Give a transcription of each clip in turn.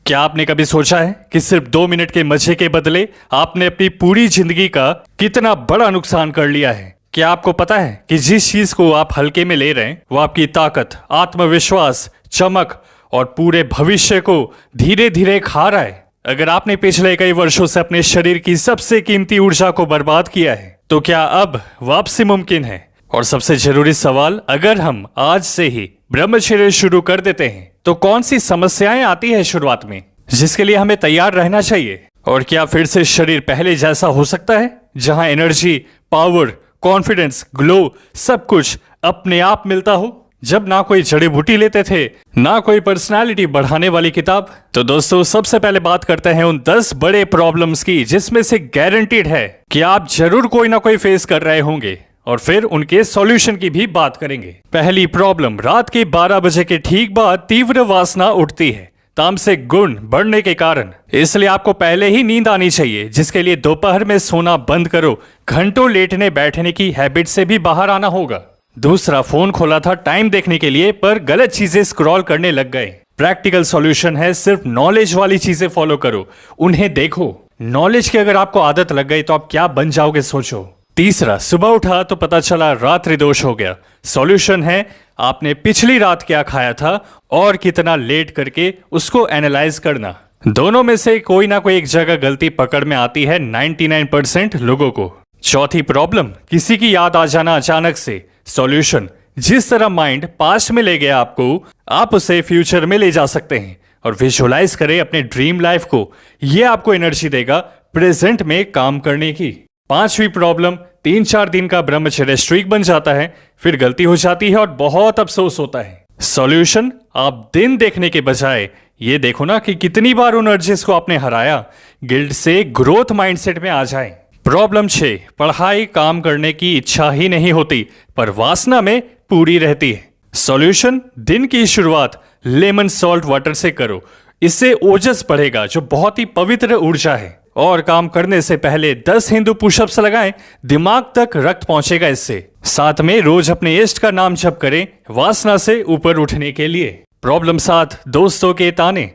क्या आपने कभी सोचा है कि सिर्फ 2 मिनट के मजे के बदले आपने अपनी पूरी जिंदगी का कितना बड़ा नुकसान कर लिया है? क्या आपको पता है कि जिस चीज को आप हल्के में ले रहे हैं वो आपकी ताकत, आत्मविश्वास, चमक और पूरे भविष्य को धीरे धीरे खा रहा है? अगर आपने पिछले कई वर्षों से अपने शरीर की सबसे कीमती ऊर्जा को बर्बाद किया है तो क्या अब वापसी मुमकिन है? और सबसे जरूरी सवाल, अगर हम आज से ही ब्रह्मचर्य शुरू कर देते हैं तो कौन सी समस्याएं आती है शुरुआत में, जिसके लिए हमें तैयार रहना चाहिए? और क्या फिर से शरीर पहले जैसा हो सकता है, जहां एनर्जी, पावर, कॉन्फिडेंस, ग्लो सब कुछ अपने आप मिलता हो? जब ना कोई जड़ी बूटी लेते थे, ना कोई पर्सनालिटी बढ़ाने वाली किताब। तो दोस्तों, सबसे पहले बात करते हैं उन 10 बड़े प्रॉब्लम्स की जिसमें से गारंटीड है कि आप जरूर कोई ना कोई फेस कर रहे होंगे, और फिर उनके सॉल्यूशन की भी बात करेंगे। पहली प्रॉब्लम, रात के 12 बजे के ठीक बाद तीव्र वासना उठती है, तामसिक गुण बढ़ने के कारण। इसलिए आपको पहले ही नींद आनी चाहिए, जिसके लिए दोपहर में सोना बंद करो। घंटों लेटने बैठने की हैबिट से भी बाहर आना होगा। दूसरा, फोन खोला था टाइम देखने के लिए पर गलत चीजें स्क्रॉल करने लग गए। प्रैक्टिकल सॉल्यूशन है, सिर्फ नॉलेज वाली चीजें फॉलो करो, उन्हें देखो। नॉलेज की अगर आपको आदत लग गई तो आप क्या बन जाओगे, सोचो। तीसरा, सुबह उठा तो पता चला रात्रि दोष हो गया। सॉल्यूशन है, आपने पिछली रात क्या खाया था और कितना लेट करके उसको एनालाइज करना। दोनों में से कोई ना कोई एक जगह गलती पकड़ में आती है 99% लोगों को। चौथी प्रॉब्लम, किसी की याद आ जाना अचानक से। सॉल्यूशन, जिस तरह माइंड पास्ट में ले गया आपको, आप उसे फ्यूचर में ले जा सकते हैं और विजुअलाइज करें अपने ड्रीम लाइफ को। यह आपको एनर्जी देगा प्रेजेंट में काम करने की। पांचवी प्रॉब्लम, 3-4 दिन का ब्रह्मचर्य स्ट्रीक बन जाता है, फिर गलती हो जाती है और बहुत अफसोस होता है। सॉल्यूशन, आप दिन देखने के बजाय ये देखो ना कि कितनी बार उन अर्जेस को आपने हराया। गिल्ट से ग्रोथ माइंडसेट में आ जाए। प्रॉब्लम 6, पढ़ाई काम करने की इच्छा ही नहीं होती पर वासना में पूरी रहती है। सॉल्यूशन, दिन की शुरुआत लेमन सॉल्ट वाटर से करो। इससे ओजस बढ़ेगा, जो बहुत ही पवित्र ऊर्जा है। और काम करने से पहले 10 हिंदू पुशअप्स लगाएं, दिमाग तक रक्त पहुंचेगा इससे। साथ में रोज अपने इष्ट का नाम जप करें वासना से ऊपर उठने के लिए। प्रॉब्लम 7, दोस्तों के ताने।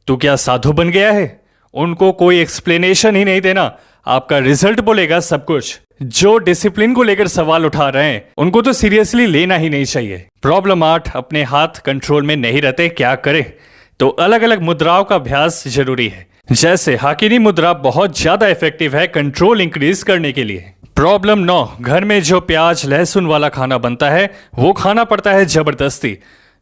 तू क्या साधु बन गया है? उनको कोई एक्सप्लेनेशन ही नहीं देना, आपका रिजल्ट बोलेगा सब कुछ। जो डिसिप्लिन को लेकर सवाल उठा रहे हैं उनको तो सीरियसली लेना ही नहीं चाहिए। प्रॉब्लम 8, अपने हाथ कंट्रोल में नहीं रहते, क्या करें? तो अलग अलग मुद्राओं का अभ्यास जरूरी है। जैसे हाकिनी मुद्रा बहुत ज्यादा इफेक्टिव है कंट्रोल इंक्रीज करने के लिए। प्रॉब्लम 9, घर में जो प्याज लहसुन वाला खाना बनता है वो खाना पड़ता है जबरदस्ती।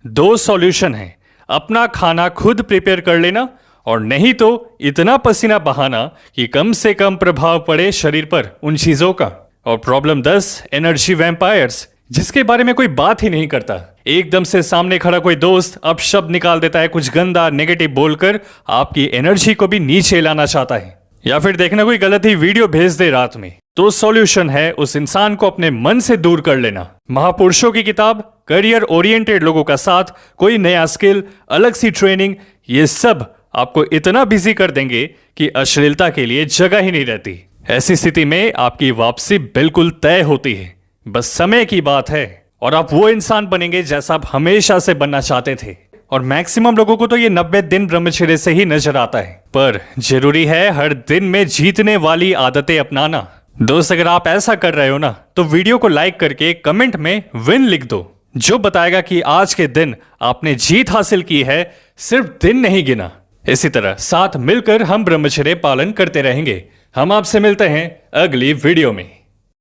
2 सॉल्यूशन है, अपना खाना खुद प्रिपेयर कर लेना और नहीं तो इतना पसीना बहाना कि कम से कम प्रभाव पड़े शरीर पर उन चीजों का। और प्रॉब्लम 10, एनर्जी वैम्पायर्स, जिसके बारे में कोई बात ही नहीं करता। एकदम से सामने खड़ा कोई दोस्त अपशब्द निकाल देता है, कुछ गंदा नेगेटिव बोलकर आपकी एनर्जी को भी नीचे लाना चाहता है, या फिर देखना कोई गलत ही वीडियो भेज दे रात में। तो सॉल्यूशन है उस इंसान को अपने मन से दूर कर लेना। महापुरुषों की किताब, करियर ओरिएंटेड लोगों का साथ, कोई नया स्किल, अलग सी ट्रेनिंग, ये सब आपको इतना बिजी कर देंगे कि अश्लीलता के लिए जगह ही नहीं रहती। ऐसी स्थिति में आपकी वापसी बिल्कुल तय होती है, बस समय की बात है। और आप वो इंसान बनेंगे जैसा आप हमेशा से बनना चाहते थे। और मैक्सिमम लोगों को तो ये 90 दिन ब्रह्मचर्य से ही नजर आता है, पर जरूरी है हर दिन में जीतने वाली आदतें अपनाना। दोस्त, अगर आप ऐसा कर रहे हो ना तो वीडियो को लाइक करके कमेंट में विन लिख दो, जो बताएगा कि आज के दिन आपने जीत हासिल की है, सिर्फ दिन नहीं गिना। इसी तरह साथ मिलकर हम ब्रह्मचर्य पालन करते रहेंगे। हम आपसे मिलते हैं अगली वीडियो में।